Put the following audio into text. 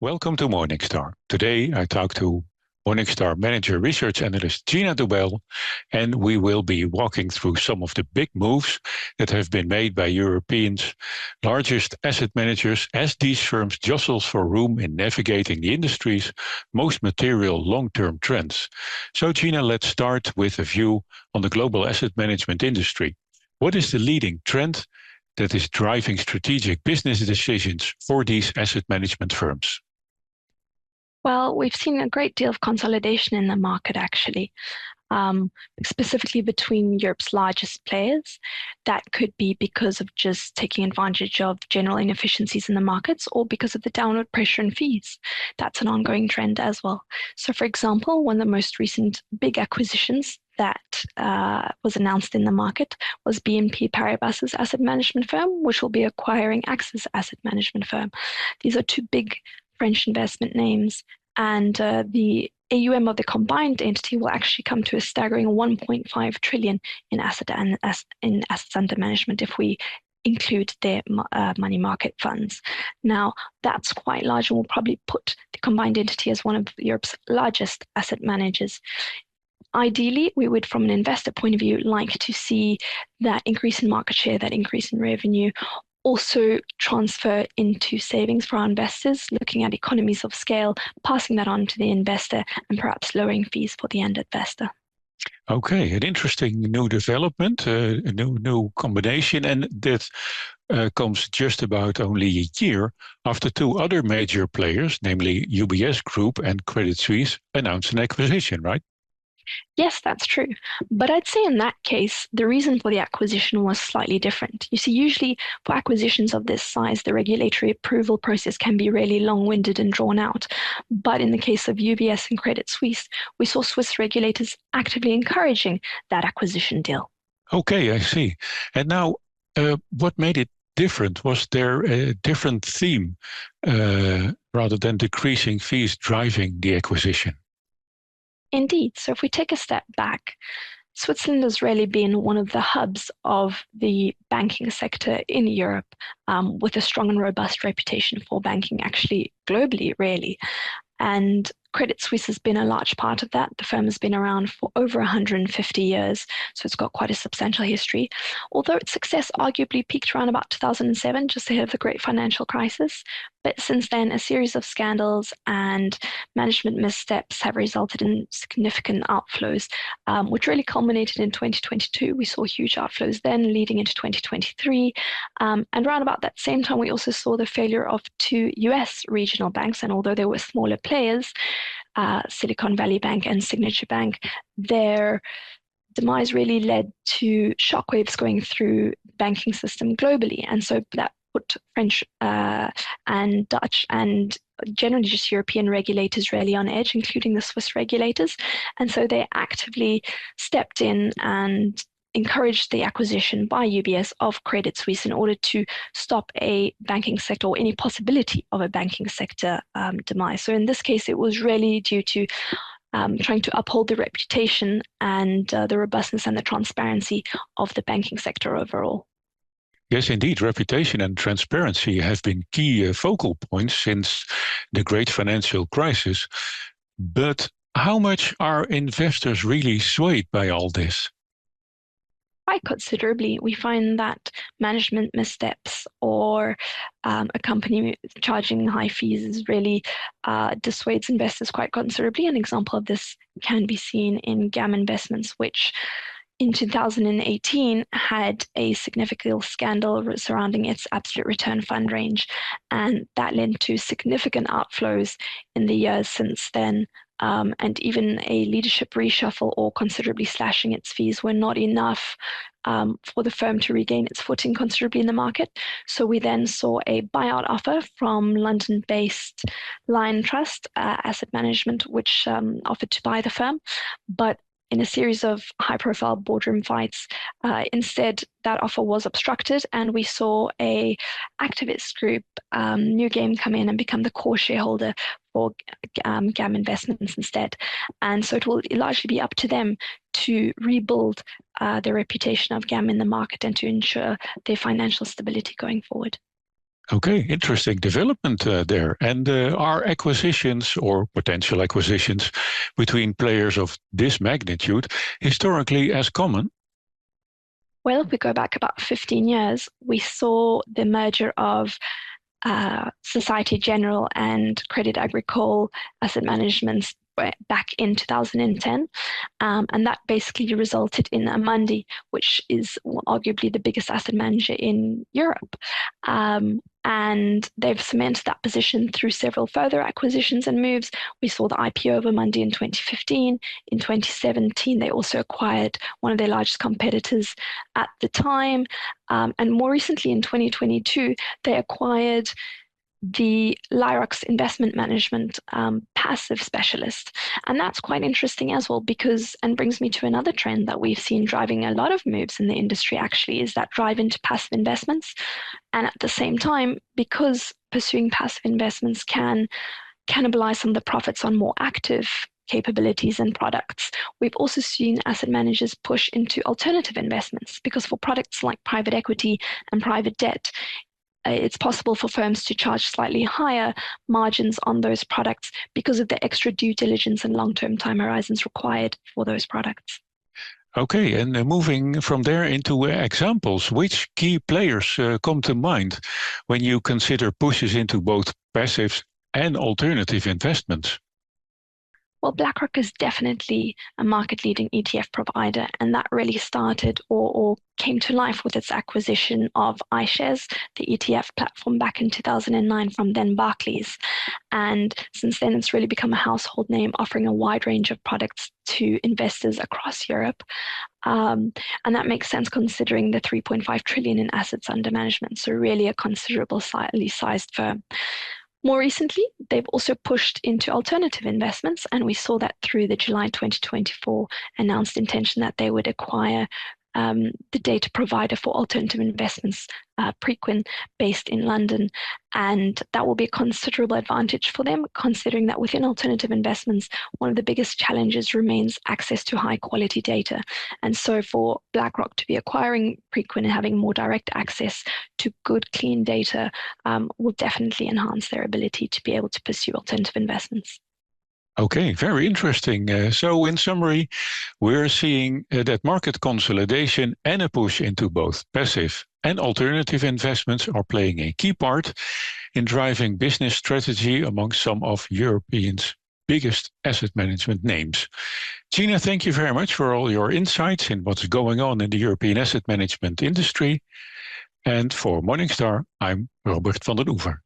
Welcome to Morningstar. Today I talk to Morningstar Manager Research Analyst Jeana Doubell, and we will be walking through some of the big moves that have been made by Europeans' largest asset managers as these firms jostle for room in navigating the industry's most material long-term trends. So Jeana, let's start with a view on the global asset management industry. What is the leading trend that is driving strategic business decisions for these asset management firms? Well, we've seen a great deal of consolidation in the market, actually, specifically between Europe's largest players. That could be because of just taking advantage of general inefficiencies in the markets or because of the downward pressure in fees. That's an ongoing trend as well. So, for example, one of the most recent big acquisitions that was announced in the market was BNP Paribas' asset management firm, which will be acquiring AXA's asset management firm. These are two big French investment names, and the AUM of the combined entity will actually come to a staggering 1.5 trillion in assets under management if we include their money market funds. Now, that's quite large and will probably put the combined entity as one of Europe's largest asset managers. Ideally, we would, from an investor point of view, like to see that increase in market share, that increase in revenue, also transfer into savings for our investors, looking at economies of scale, passing that on to the investor, and perhaps lowering fees for the end investor. Okay, an interesting new development, a new combination, and that comes just about only a year after two other major players, namely UBS Group and Credit Suisse, announced an acquisition, right? Yes, that's true. But I'd say in that case, the reason for the acquisition was slightly different. You see, usually for acquisitions of this size, the regulatory approval process can be really long-winded and drawn out. But in the case of UBS and Credit Suisse, we saw Swiss regulators actively encouraging that acquisition deal. Okay, I see. And now, what made it different? Was there a different theme rather than decreasing fees driving the acquisition? Indeed. So if we take a step back, Switzerland has really been one of the hubs of the banking sector in Europe, with a strong and robust reputation for banking, actually globally, really. And Credit Suisse has been a large part of that. The firm has been around for over 150 years, so it's got quite a substantial history. Although its success arguably peaked around about 2007, just ahead of the great financial crisis. But since then, a series of scandals and management missteps have resulted in significant outflows, which really culminated in 2022. We saw huge outflows then, leading into 2023. And around about that same time, we also saw the failure of two US regional banks. And although they were smaller players, Silicon Valley Bank and Signature Bank, their demise really led to shockwaves going through the banking system globally. And so that put French and Dutch and generally just European regulators really on edge, including the Swiss regulators. And so they actively stepped in and encouraged the acquisition by UBS of Credit Suisse in order to stop a banking sector or any possibility of a banking sector demise. So in this case, it was really due to trying to uphold the reputation and the robustness and the transparency of the banking sector overall. Yes, indeed. Reputation and transparency have been key focal points since the great financial crisis. But how much are investors really swayed by all this? Quite considerably. We find that management missteps or a company charging high fees really dissuades investors quite considerably. An example of this can be seen in GAM Investments, which in 2018 had a significant scandal surrounding its absolute return fund range, and that led to significant outflows in the years since then. And even a leadership reshuffle or considerably slashing its fees were not enough for the firm to regain its footing considerably in the market. So we then saw a buyout offer from London-based Lion Trust Asset Management, which offered to buy the firm. But in a series of high-profile boardroom fights, instead, that offer was obstructed, and we saw a activist group, New Game, come in and become the core shareholder for GAM Investments instead. And so it will largely be up to them to rebuild the reputation of GAM in the market and to ensure their financial stability going forward. Okay, interesting development there. And are acquisitions or potential acquisitions between players of this magnitude historically as common? Well, if we go back about 15 years, we saw the merger of Societe Generale and Crédit Agricole Asset Management back in 2010. And that basically resulted in Amundi, which is arguably the biggest asset manager in Europe. And they've cemented that position through several further acquisitions and moves. We saw the IPO of Amundi in 2015. In 2017, they also acquired one of their largest competitors at the time. And more recently, in 2022, they acquired the Lyrox investment management passive specialist. And that's quite interesting as well, because, and brings me to another trend that we've seen driving a lot of moves in the industry actually, is that drive into passive investments. And at the same time, because pursuing passive investments can cannibalize some of the profits on more active capabilities and products, we've also seen asset managers push into alternative investments, because for products like private equity and private debt, it's possible for firms to charge slightly higher margins on those products because of the extra due diligence and long-term time horizons required for those products. Okay, and moving from there into examples, which key players come to mind when you consider pushes into both passive and alternative investments? Well, BlackRock is definitely a market-leading ETF provider, and that really started or came to life with its acquisition of iShares, the ETF platform, back in 2009 from then Barclays. And since then, it's really become a household name, offering a wide range of products to investors across Europe. And that makes sense considering the 3.5 trillion in assets under management. So really a considerable sized firm. More recently, they've also pushed into alternative investments, and we saw that through the July 2024 announced intention that they would acquire the data provider for alternative investments, Preqin, based in London. And that will be a considerable advantage for them, considering that within alternative investments, one of the biggest challenges remains access to high quality data. And so for BlackRock to be acquiring Preqin and having more direct access to good, clean data will definitely enhance their ability to be able to pursue alternative investments. Okay, very interesting. So in summary, we're seeing that market consolidation and a push into both passive and alternative investments are playing a key part in driving business strategy among some of Europeans' biggest asset management names. Jeana, thank you very much for all your insights in what's going on in the European asset management industry. And for Morningstar, I'm Robert van den Oever.